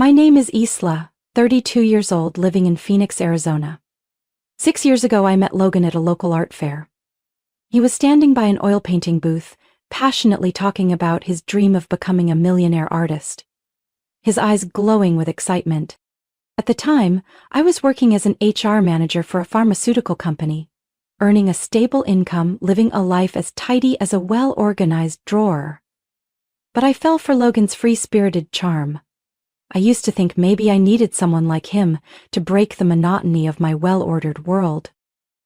My name is Isla, 32 years old, living in Phoenix, Arizona. 6 years ago I met Logan at a local art fair. He was standing by an oil painting booth, passionately talking about his dream of becoming a millionaire artist. His eyes glowing with excitement. At the time, I was working as an HR manager for a pharmaceutical company, earning a stable income, living a life as tidy as a well-organized drawer. But I fell for Logan's free-spirited charm. I used to think maybe I needed someone like him to break the monotony of my well-ordered world.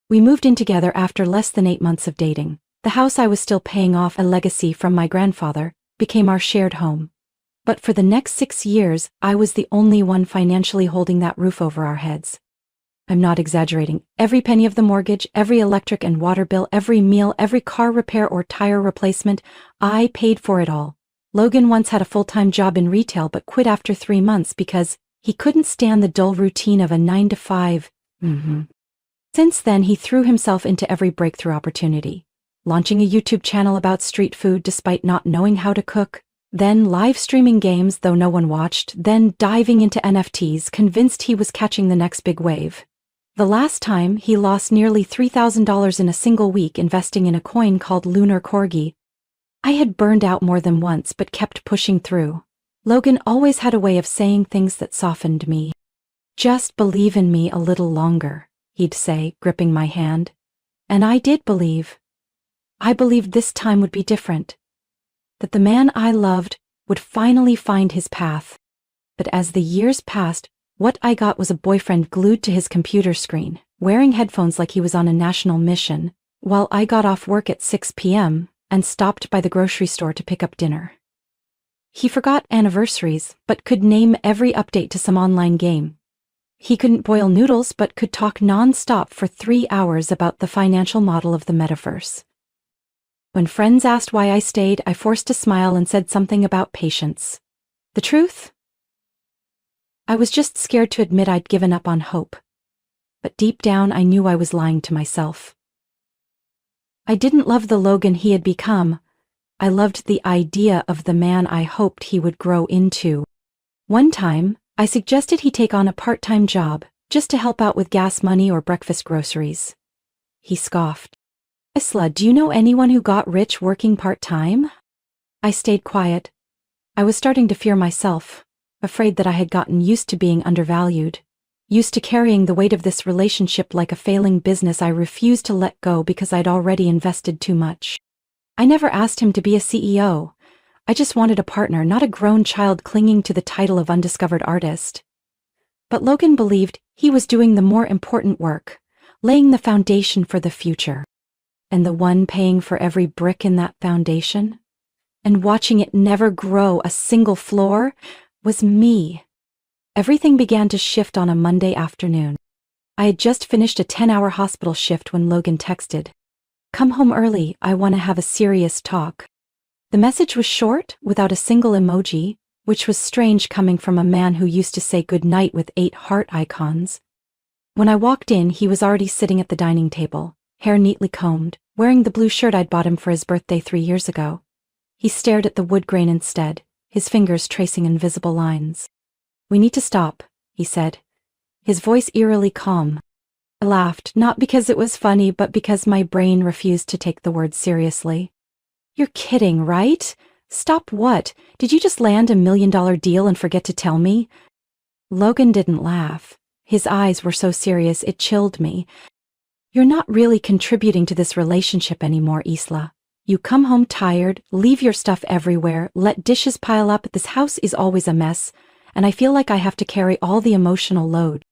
We moved in together after less than 8 months of dating. The house I was still paying off, a legacy from my grandfather, became our shared home. But for the next 6 years, I was the only one financially holding that roof over our heads. I'm not exaggerating. Every penny of the mortgage, every electric and water bill, every meal, every car repair or tire replacement, I paid for it all. Logan once had a full-time job in retail but quit after 3 months because he couldn't stand the dull routine of a 9-to-5. Since then, he threw himself into every breakthrough opportunity, launching a YouTube channel about street food despite not knowing how to cook, then live streaming games though no one watched, then diving into NFTs, convinced he was catching the next big wave. The last time, he lost nearly $3,000 in a single week investing in a coin called Lunar Corgi. I had burned out more than once but kept pushing through. Logan always had a way of saying things that softened me. "Just believe in me a little longer," he'd say, gripping my hand. And I did believe. I believed this time would be different. That the man I loved would finally find his path. But as the years passed, what I got was a boyfriend glued to his computer screen, wearing headphones like he was on a national mission, while I got off work at 6 p.m. and stopped by the grocery store to pick up dinner. He forgot anniversaries, but could name every update to some online game. He couldn't boil noodles, but could talk non-stop for 3 hours about the financial model of the metaverse. When friends asked why I stayed, I forced a smile and said something about patience. The truth? I was just scared to admit I'd given up on hope. But deep down, I knew I was lying to myself. I didn't love the Logan he had become. I loved the idea of the man I hoped he would grow into. One time, I suggested he take on a part-time job, just to help out with gas money or breakfast groceries. He scoffed. "Isla, do you know anyone who got rich working part-time?" I stayed quiet. I was starting to fear myself, afraid that I had gotten used to being undervalued. Used to carrying the weight of this relationship like a failing business I refused to let go because I'd already invested too much. I never asked him to be a CEO. I just wanted a partner, not a grown child clinging to the title of undiscovered artist. But Logan believed he was doing the more important work, laying the foundation for the future. And the one paying for every brick in that foundation, and watching it never grow a single floor, was me. Everything began to shift on a Monday afternoon. I had just finished a 10-hour hospital shift when Logan texted, "Come home early, I want to have a serious talk." The message was short, without a single emoji, which was strange coming from a man who used to say goodnight with 8 heart icons. When I walked in, he was already sitting at the dining table, hair neatly combed, wearing the blue shirt I'd bought him for his birthday 3 years ago. He stared at the wood grain instead, his fingers tracing invisible lines. "We need to stop," he said, his voice eerily calm. I laughed, not because it was funny, but because my brain refused to take the words seriously. "You're kidding, right? Stop what? Did you just land a $1 million deal and forget to tell me?" Logan didn't laugh. His eyes were so serious it chilled me. "You're not really contributing to this relationship anymore, Isla. You come home tired, leave your stuff everywhere, let dishes pile up, this house is always a mess, and I feel like I have to carry all the emotional load."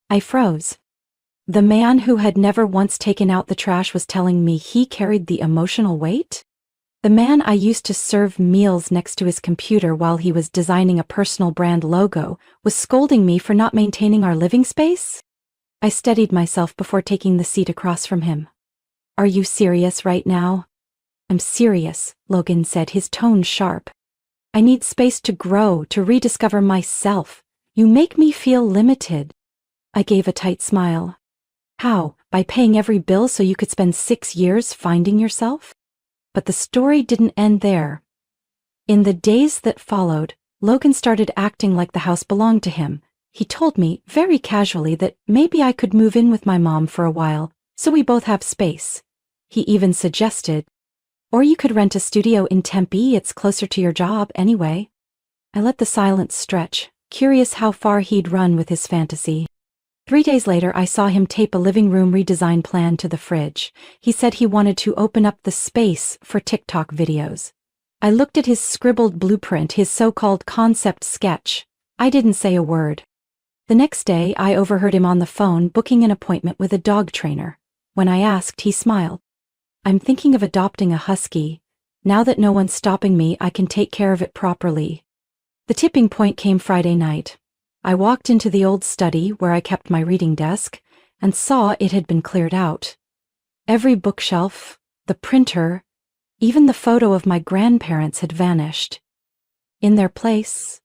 I froze. The man who had never once taken out the trash was telling me he carried the emotional weight? The man I used to serve meals next to his computer while he was designing a personal brand logo was scolding me for not maintaining our living space? I steadied myself before taking the seat across from him. "Are you serious right now?" "I'm serious," Logan said, his tone sharp. "I need space to grow, to rediscover myself. You make me feel limited." I gave a tight smile. "How? By paying every bill so you could spend 6 years finding yourself?" But the story didn't end there. In the days that followed, Logan started acting like the house belonged to him. He told me, very casually, that maybe I could move in with my mom for a while, so we both have space. He even suggested, or you could rent a studio in Tempe, it's closer to your job anyway. I let the silence stretch, curious how far he'd run with his fantasy. 3 days later, I saw him tape a living room redesign plan to the fridge. He said he wanted to open up the space for TikTok videos. I looked at his scribbled blueprint, his so-called concept sketch. I didn't say a word. The next day, I overheard him on the phone booking an appointment with a dog trainer. When I asked, he smiled. I'm thinking of adopting a husky. Now that no one's stopping me, I can take care of it properly. The tipping point came Friday night. I walked into the old study where I kept my reading desk and saw it had been cleared out. Every bookshelf, the printer, even the photo of my grandparents had vanished. In their place,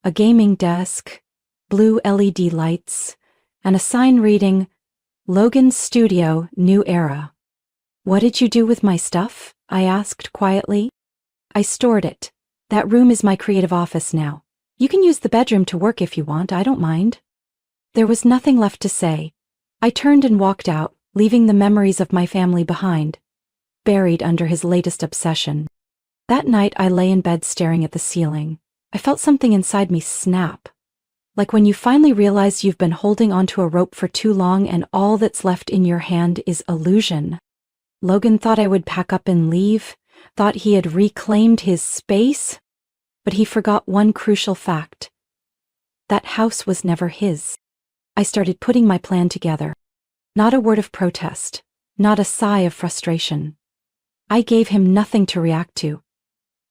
a gaming desk, blue LED lights, and a sign reading, Logan's Studio, New Era. What did you do with my stuff? I asked quietly. I stored it. That room is my creative office now. You can use the bedroom to work if you want, I don't mind. There was nothing left to say. I turned and walked out, leaving the memories of my family behind, buried under his latest obsession. That night I lay in bed staring at the ceiling. I felt something inside me snap. Like when you finally realize you've been holding onto a rope for too long and all that's left in your hand is illusion. Logan thought I would pack up and leave, thought he had reclaimed his space, but he forgot one crucial fact. That house was never his. I started putting my plan together. Not a word of protest, not a sigh of frustration. I gave him nothing to react to.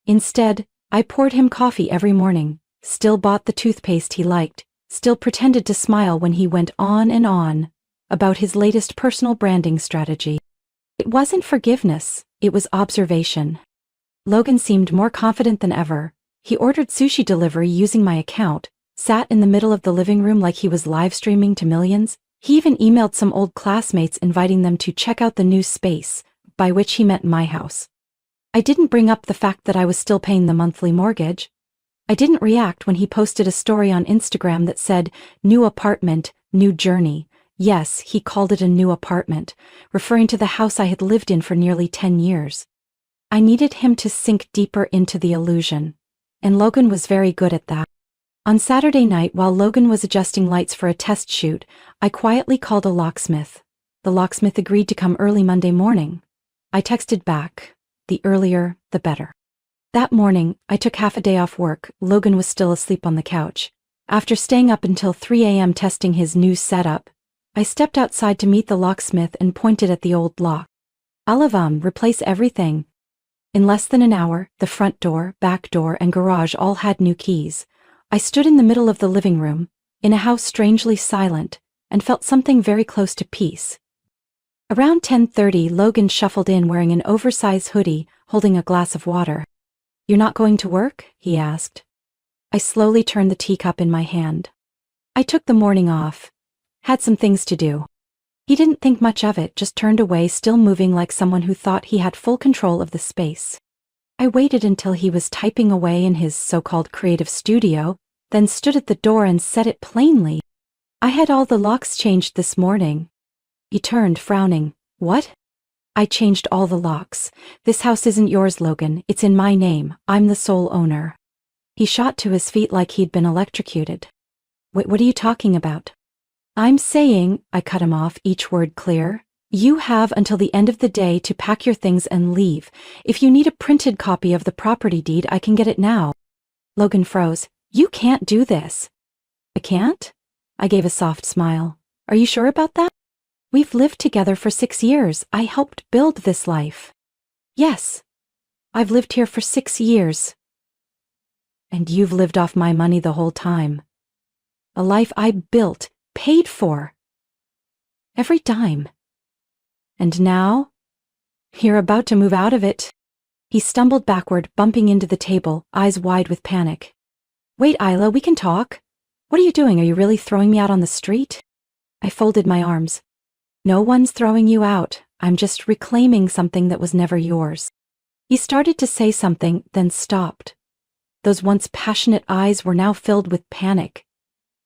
Instead, I poured him coffee every morning, still bought the toothpaste he liked, still pretended to smile when he went on and on about his latest personal branding strategy. It wasn't forgiveness, it was observation. Logan seemed more confident than ever. He ordered sushi delivery using my account, sat in the middle of the living room like he was live streaming to millions. He even emailed some old classmates inviting them to check out the new space, by which he meant my house. I didn't bring up the fact that I was still paying the monthly mortgage. I didn't react when he posted a story on Instagram that said, "New apartment, new journey." Yes, he called it a new apartment, referring to the house I had lived in for nearly 10 years. I needed him to sink deeper into the illusion, and Logan was very good at that. On Saturday night, while Logan was adjusting lights for a test shoot, I quietly called a locksmith. The locksmith agreed to come early Monday morning. I texted back, the earlier, the better. That morning, I took half a day off work. Logan was still asleep on the couch. After staying up until 3 a.m. testing his new setup, I stepped outside to meet the locksmith and pointed at the old lock. "I'll replace everything." In less than an hour, the front door, back door, and garage all had new keys. I stood in the middle of the living room, in a house strangely silent, and felt something very close to peace. Around 10:30, Logan shuffled in wearing an oversized hoodie, holding a glass of water. "You're not going to work?" he asked. I slowly turned the teacup in my hand. I took the morning off. Had some things to do. He didn't think much of it, just turned away, still moving like someone who thought he had full control of the space. I waited until he was typing away in his so-called creative studio, then stood at the door and said it plainly. "I had all the locks changed this morning." He turned, frowning. "What?" "I changed all the locks. This house isn't yours, Logan. It's in my name. I'm the sole owner." He shot to his feet like he'd been electrocuted. "Wait, what are you talking about?" "I'm saying," I cut him off, each word clear, "you have until the end of the day to pack your things and leave. If you need a printed copy of the property deed, I can get it now." Logan froze. "You can't do this." "I can't?" I gave a soft smile. "Are you sure about that? We've lived together for 6 years. I helped build this life." "Yes. I've lived here for 6 years. And you've lived off my money the whole time. A life I built, paid for. Every dime. And now, you're about to move out of it." He stumbled backward, bumping into the table, eyes wide with panic. "Wait, Isla, we can talk. What are you doing? Are you really throwing me out on the street?" I folded my arms. "No one's throwing you out. I'm just reclaiming something that was never yours." He started to say something, then stopped. Those once passionate eyes were now filled with panic.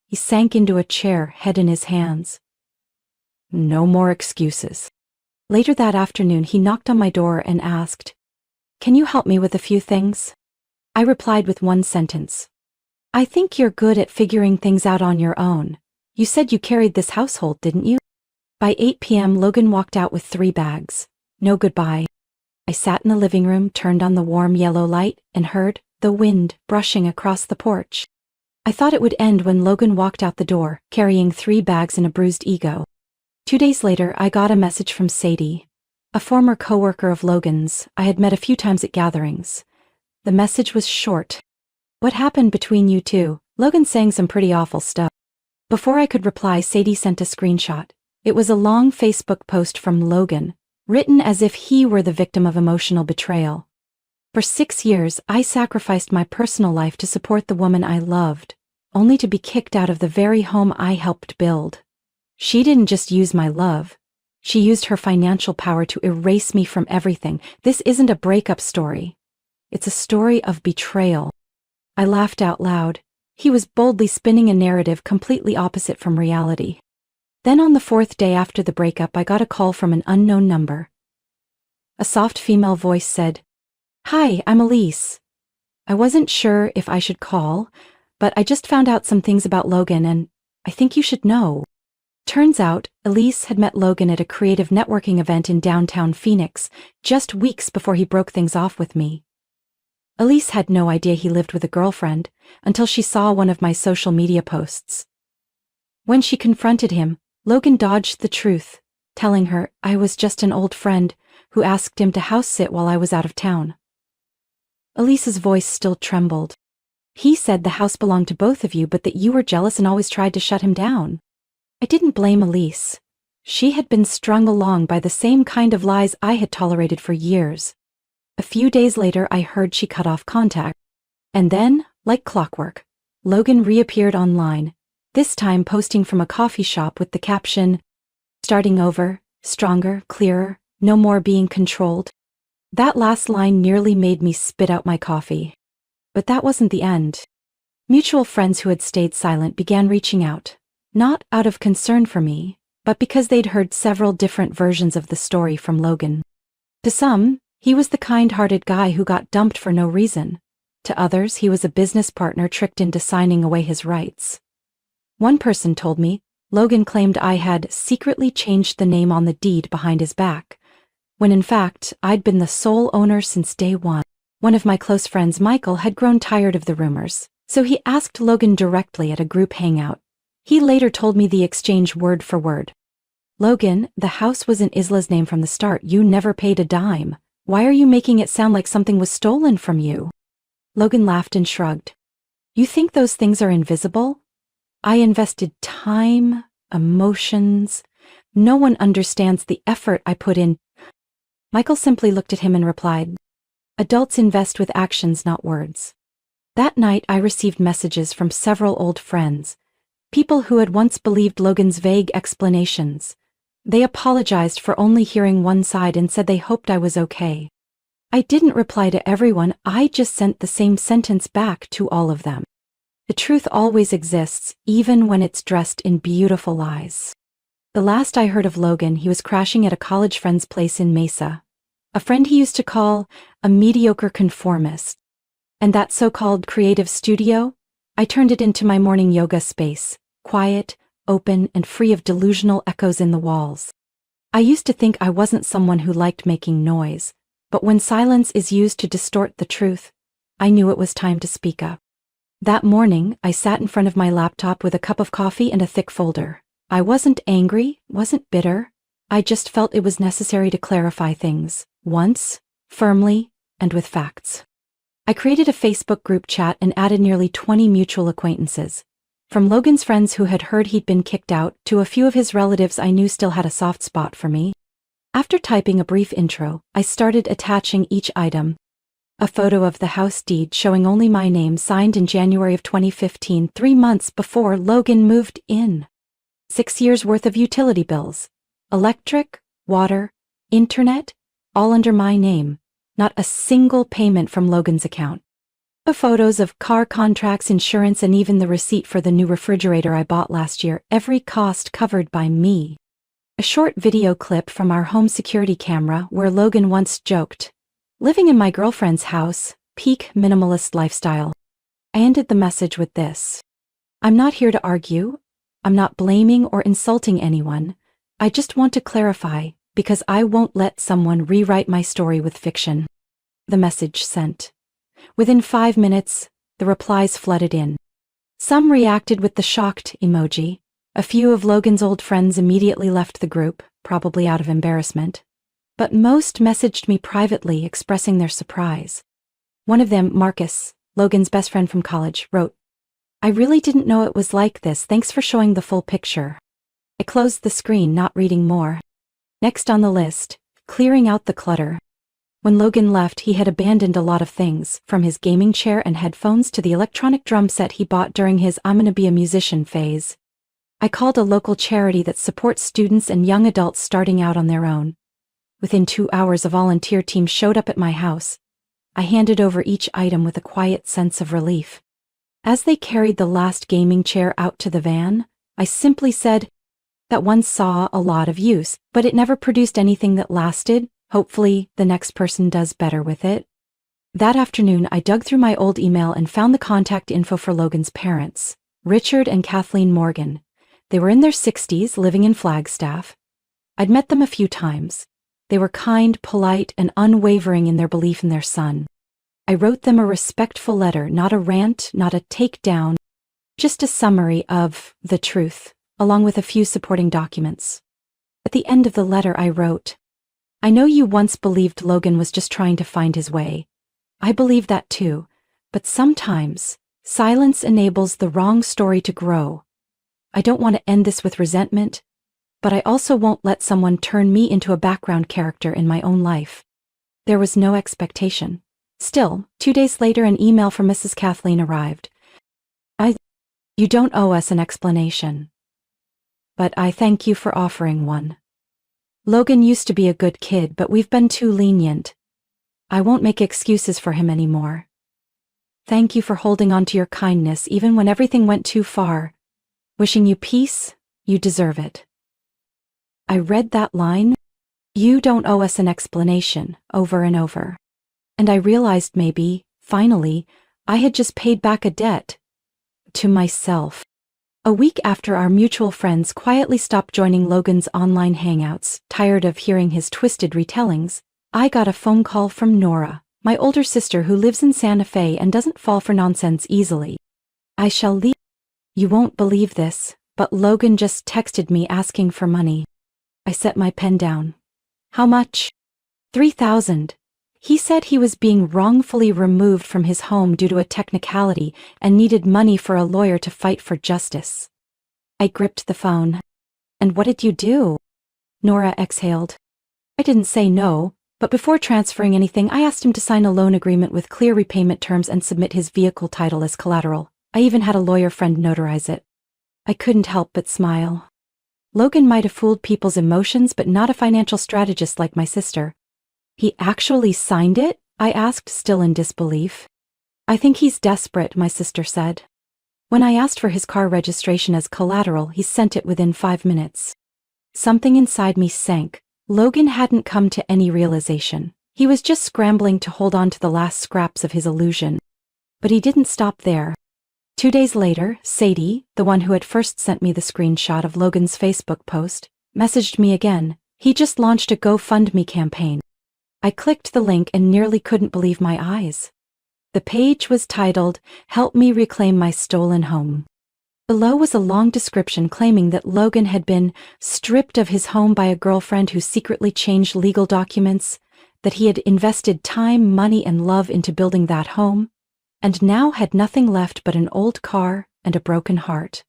He sank into a chair, head in his hands. No more excuses. Later that afternoon, he knocked on my door and asked, "Can you help me with a few things?" I replied with one sentence. "I think you're good at figuring things out on your own. You said you carried this household, didn't you?" By 8 p.m., Logan walked out with 3 bags. No goodbye. I sat in the living room, turned on the warm yellow light, and heard the wind brushing across the porch. I thought it would end when Logan walked out the door, carrying 3 bags and a bruised ego. 2 days later, I got a message from Sadie, a former coworker of Logan's I had met a few times at gatherings. The message was short. "What happened between you two? Logan's saying some pretty awful stuff." Before I could reply, Sadie sent a screenshot. It was a long Facebook post from Logan, written as if he were the victim of emotional betrayal. For 6 years, I sacrificed my personal life to support the woman I loved, only to be kicked out of the very home I helped build. She didn't just use my love. She used her financial power to erase me from everything. This isn't a breakup story. It's a story of betrayal. I laughed out loud. He was boldly spinning a narrative completely opposite from reality. Then on the 4th day after the breakup, I got a call from an unknown number. A soft female voice said, "Hi, I'm Elise. I wasn't sure if I should call, but I just found out some things about Logan and I think you should know." Turns out, Elise had met Logan at a creative networking event in downtown Phoenix, just weeks before he broke things off with me. Elise had no idea he lived with a girlfriend until she saw one of my social media posts. When she confronted him, Logan dodged the truth, telling her I was just an old friend who asked him to house sit while I was out of town. Elise's voice still trembled. "He said the house belonged to both of you, but that you were jealous and always tried to shut him down." I didn't blame Elise. She had been strung along by the same kind of lies I had tolerated for years. A few days later, I heard she cut off contact. And then, like clockwork, Logan reappeared online, this time posting from a coffee shop with the caption, "Starting over, stronger, clearer, no more being controlled." That last line nearly made me spit out my coffee. But that wasn't the end. Mutual friends who had stayed silent began reaching out, not out of concern for me, but because they'd heard several different versions of the story from Logan. To some, he was the kind-hearted guy who got dumped for no reason. To others, he was a business partner tricked into signing away his rights. One person told me Logan claimed I had secretly changed the name on the deed behind his back, when in fact I'd been the sole owner since day one. One of my close friends, Michael, had grown tired of the rumors, so he asked Logan directly at a group hangout. He later told me the exchange word for word. "Logan, the house was in Isla's name from the start. You never paid a dime. Why are you making it sound like something was stolen from you?" Logan laughed and shrugged. "You think those things are invisible? I invested time, emotions. No one understands the effort I put in." Michael simply looked at him and replied, "Adults invest with actions, not words." That night, I received messages from several old friends, people who had once believed Logan's vague explanations. They apologized for only hearing one side and said they hoped I was okay. I didn't reply to everyone, I just sent the same sentence back to all of them. The truth always exists, even when it's dressed in beautiful lies. The last I heard of Logan, he was crashing at a college friend's place in Mesa. A friend he used to call a mediocre conformist. And that so-called creative studio, I turned it into my morning yoga space, quiet, open, and free of delusional echoes in the walls. I used to think I wasn't someone who liked making noise, but when silence is used to distort the truth, I knew it was time to speak up. That morning, I sat in front of my laptop with a cup of coffee and a thick folder. I wasn't angry, wasn't bitter. I just felt it was necessary to clarify things, once, firmly, and with facts. I created a Facebook group chat and added nearly 20 mutual acquaintances. From Logan's friends who had heard he'd been kicked out to a few of his relatives I knew still had a soft spot for me. After typing a brief intro, I started attaching each item. A photo of the house deed showing only my name, signed in January of 2015, 3 months before Logan moved in. 6 years worth of utility bills. Electric, water, internet, all under my name. Not a single payment from Logan's account. The photos of car contracts, insurance, and even the receipt for the new refrigerator I bought last year, every cost covered by me. A short video clip from our home security camera where Logan once joked, "Living in my girlfriend's house, peak minimalist lifestyle." I ended the message with this: "I'm not here to argue. I'm not blaming or insulting anyone. I just want to clarify, because I won't let someone rewrite my story with fiction." The message sent. Within 5 minutes, the replies flooded in. Some reacted with the shocked emoji. A few of Logan's old friends immediately left the group, probably out of embarrassment. But most messaged me privately, expressing their surprise. One of them, Marcus, Logan's best friend from college, wrote, "I really didn't know it was like this. Thanks for showing the full picture." I closed the screen, not reading more. Next on the list, clearing out the clutter. When Logan left, he had abandoned a lot of things, from his gaming chair and headphones to the electronic drum set he bought during his "I'm gonna be a musician" phase. I called a local charity that supports students and young adults starting out on their own. Within 2 hours, a volunteer team showed up at my house. I handed over each item with a quiet sense of relief. As they carried the last gaming chair out to the van, I simply said, "That one saw a lot of use, but it never produced anything that lasted. Hopefully, the next person does better with it." That afternoon, I dug through my old email and found the contact info for Logan's parents, Richard and Kathleen Morgan. They were in their 60s, living in Flagstaff. I'd met them a few times. They were kind, polite, and unwavering in their belief in their son. I wrote them a respectful letter, not a rant, not a takedown, just a summary of the truth, along with a few supporting documents. At the end of the letter, I wrote, "I know you once believed Logan was just trying to find his way. I believe that too, but sometimes silence enables the wrong story to grow. I don't want to end this with resentment, but I also won't let someone turn me into a background character in my own life." There was no expectation. Still, 2 days later, an email from Mrs. Kathleen arrived. "You don't owe us an explanation, but I thank you for offering one. Logan used to be a good kid, but we've been too lenient. I won't make excuses for him anymore. Thank you for holding on to your kindness even when everything went too far. Wishing you peace, you deserve it." I read that line, "You don't owe us an explanation," over and over. And I realized maybe, finally, I had just paid back a debt. To myself. A week after our mutual friends quietly stopped joining Logan's online hangouts, tired of hearing his twisted retellings, I got a phone call from Nora, my older sister who lives in Santa Fe and doesn't fall for nonsense easily. "I shall leave. You won't believe this, but Logan just texted me asking for money." I set my pen down. "How much?" $3,000. He said he was being wrongfully removed from his home due to a technicality and needed money for a lawyer to fight for justice. I gripped the phone. "And what did you do?" Nora exhaled. "I didn't say no, but before transferring anything, I asked him to sign a loan agreement with clear repayment terms and submit his vehicle title as collateral. I even had a lawyer friend notarize it." I couldn't help but smile. Logan might have fooled people's emotions, but not a financial strategist like my sister. "He actually signed it?" I asked, still in disbelief. "I think he's desperate," my sister said. When I asked for his car registration as collateral, he sent it within 5 minutes. Something inside me sank. Logan hadn't come to any realization. He was just scrambling to hold on to the last scraps of his illusion. But he didn't stop there. 2 days later, Sadie, the one who had first sent me the screenshot of Logan's Facebook post, messaged me again. He just launched a GoFundMe campaign. I clicked the link and nearly couldn't believe my eyes. The page was titled, "Help Me Reclaim My Stolen Home." Below was a long description claiming that Logan had been stripped of his home by a girlfriend who secretly changed legal documents, that he had invested time, money, and love into building that home, and now had nothing left but an old car and a broken heart.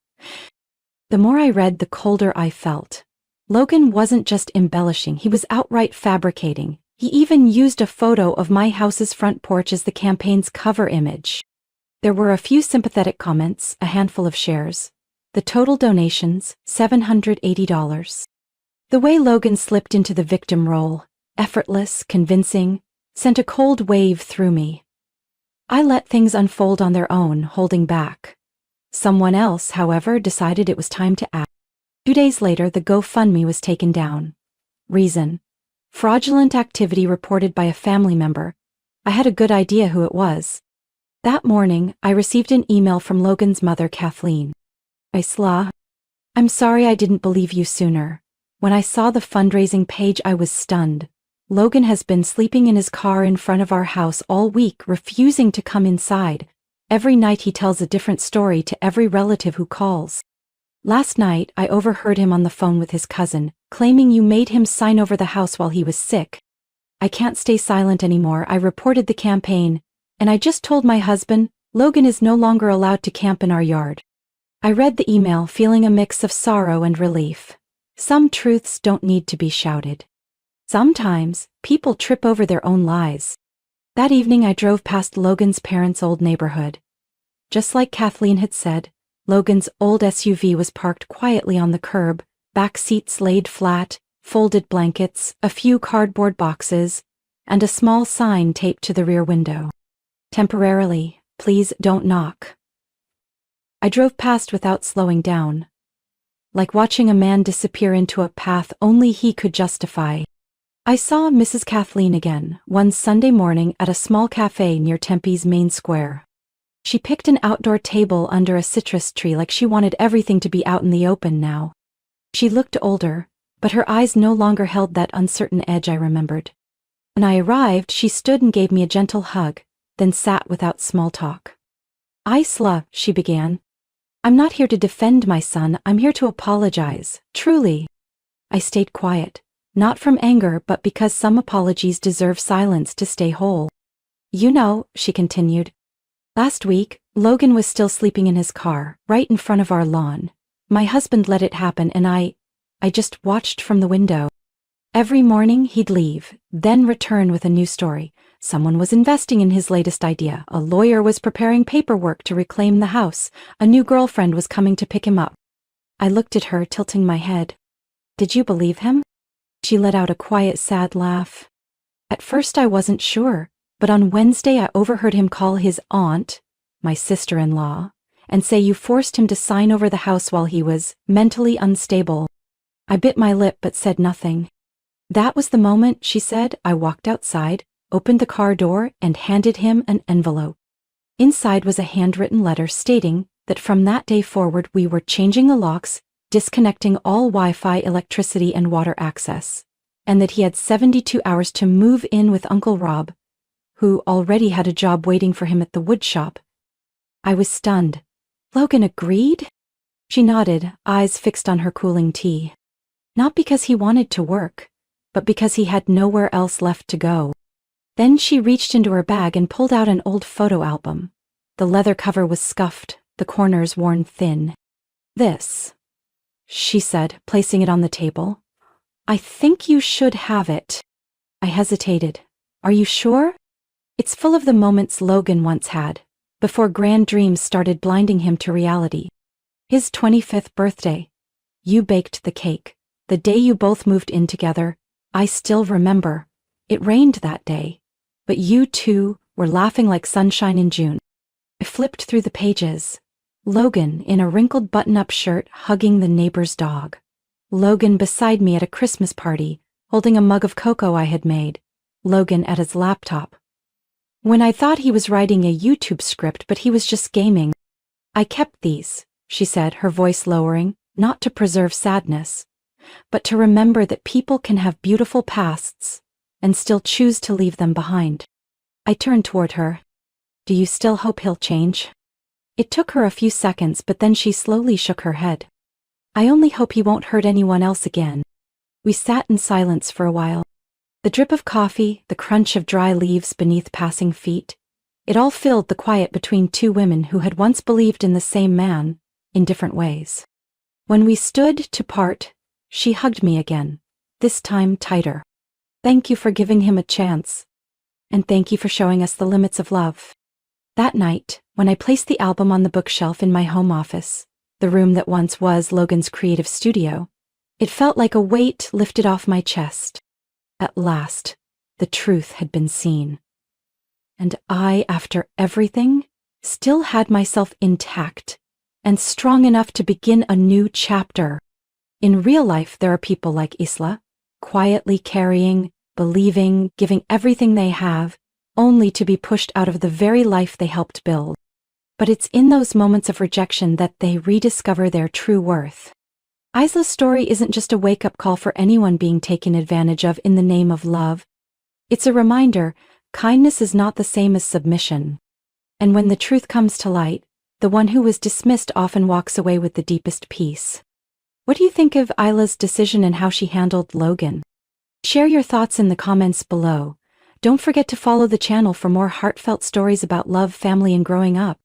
The more I read, the colder I felt. Logan wasn't just embellishing, he was outright fabricating. He even used a photo of my house's front porch as the campaign's cover image. There were a few sympathetic comments, a handful of shares. The total donations, $780. The way Logan slipped into the victim role, effortless, convincing, sent a cold wave through me. I let things unfold on their own, holding back. Someone else, however, decided it was time to act. 2 days later, the GoFundMe was taken down. Reason: fraudulent activity reported by a family member. I had a good idea who it was. That morning, I received an email from Logan's mother, Kathleen. I'm sorry I didn't believe you sooner. When I saw the fundraising page, I was stunned. Logan has been sleeping in his car in front of our house all week, refusing to come inside. Every night he tells a different story to every relative who calls. Last night, I overheard him on the phone with his cousin, claiming you made him sign over the house while he was sick. I can't stay silent anymore. I reported the campaign, and I just told my husband, Logan is no longer allowed to camp in our yard. I read the email, feeling a mix of sorrow and relief. Some truths don't need to be shouted. Sometimes, people trip over their own lies. That evening I drove past Logan's parents' old neighborhood. Just like Kathleen had said, Logan's old SUV was parked quietly on the curb, back seats laid flat, folded blankets, a few cardboard boxes, and a small sign taped to the rear window. Temporarily, please don't knock. I drove past without slowing down. Like watching a man disappear into a path only he could justify. I saw Mrs. Kathleen again, one Sunday morning at a small cafe near Tempe's main square. She picked an outdoor table under a citrus tree like she wanted everything to be out in the open now. She looked older, but her eyes no longer held that uncertain edge I remembered. When I arrived, she stood and gave me a gentle hug, then sat without small talk. Isla, she began. I'm not here to defend my son, I'm here to apologize, truly. I stayed quiet, not from anger but because some apologies deserve silence to stay whole. You know, she continued. Last week, Logan was still sleeping in his car, right in front of our lawn. My husband let it happen and I just watched from the window. Every morning he'd leave, then return with a new story. Someone was investing in his latest idea. A lawyer was preparing paperwork to reclaim the house. A new girlfriend was coming to pick him up. I looked at her, tilting my head. Did you believe him? She let out a quiet, sad laugh. At first I wasn't sure, but on Wednesday I overheard him call his aunt, my sister-in-law, and say you forced him to sign over the house while he was mentally unstable. I bit my lip but said nothing. That was the moment, she said. I walked outside, opened the car door, and handed him an envelope. Inside was a handwritten letter stating that from that day forward we were changing the locks, disconnecting all Wi-Fi, electricity, and water access, and that he had 72 hours to move in with Uncle Rob, who already had a job waiting for him at the wood shop. I was stunned. Logan agreed? She nodded, eyes fixed on her cooling tea. Not because he wanted to work, but because he had nowhere else left to go. Then she reached into her bag and pulled out an old photo album. The leather cover was scuffed, the corners worn thin. This, she said, placing it on the table. I think you should have it. I hesitated. Are you sure? It's full of the moments Logan once had, before grand dreams started blinding him to reality. His 25th birthday. You baked the cake. The day you both moved in together. I still remember. It rained that day. But you two were laughing like sunshine in June. I flipped through the pages. Logan in a wrinkled button-up shirt hugging the neighbor's dog. Logan beside me at a Christmas party, holding a mug of cocoa I had made. Logan at his laptop. When I thought he was writing a YouTube script, but he was just gaming. I kept these, she said, her voice lowering, not to preserve sadness, but to remember that people can have beautiful pasts and still choose to leave them behind. I turned toward her. Do you still hope he'll change? It took her a few seconds, but then she slowly shook her head. I only hope he won't hurt anyone else again. We sat in silence for a while. The drip of coffee, the crunch of dry leaves beneath passing feet, it all filled the quiet between two women who had once believed in the same man, in different ways. When we stood to part, she hugged me again, this time tighter. Thank you for giving him a chance. And thank you for showing us the limits of love. That night, when I placed the album on the bookshelf in my home office, the room that once was Logan's creative studio, it felt like a weight lifted off my chest. At last, the truth had been seen. And I, after everything, still had myself intact and strong enough to begin a new chapter. In real life, there are people like Isla, quietly carrying, believing, giving everything they have, only to be pushed out of the very life they helped build. But it's in those moments of rejection that they rediscover their true worth. Isla's story isn't just a wake-up call for anyone being taken advantage of in the name of love. It's a reminder, kindness is not the same as submission. And when the truth comes to light, the one who was dismissed often walks away with the deepest peace. What do you think of Isla's decision and how she handled Logan? Share your thoughts in the comments below. Don't forget to follow the channel for more heartfelt stories about love, family, and growing up.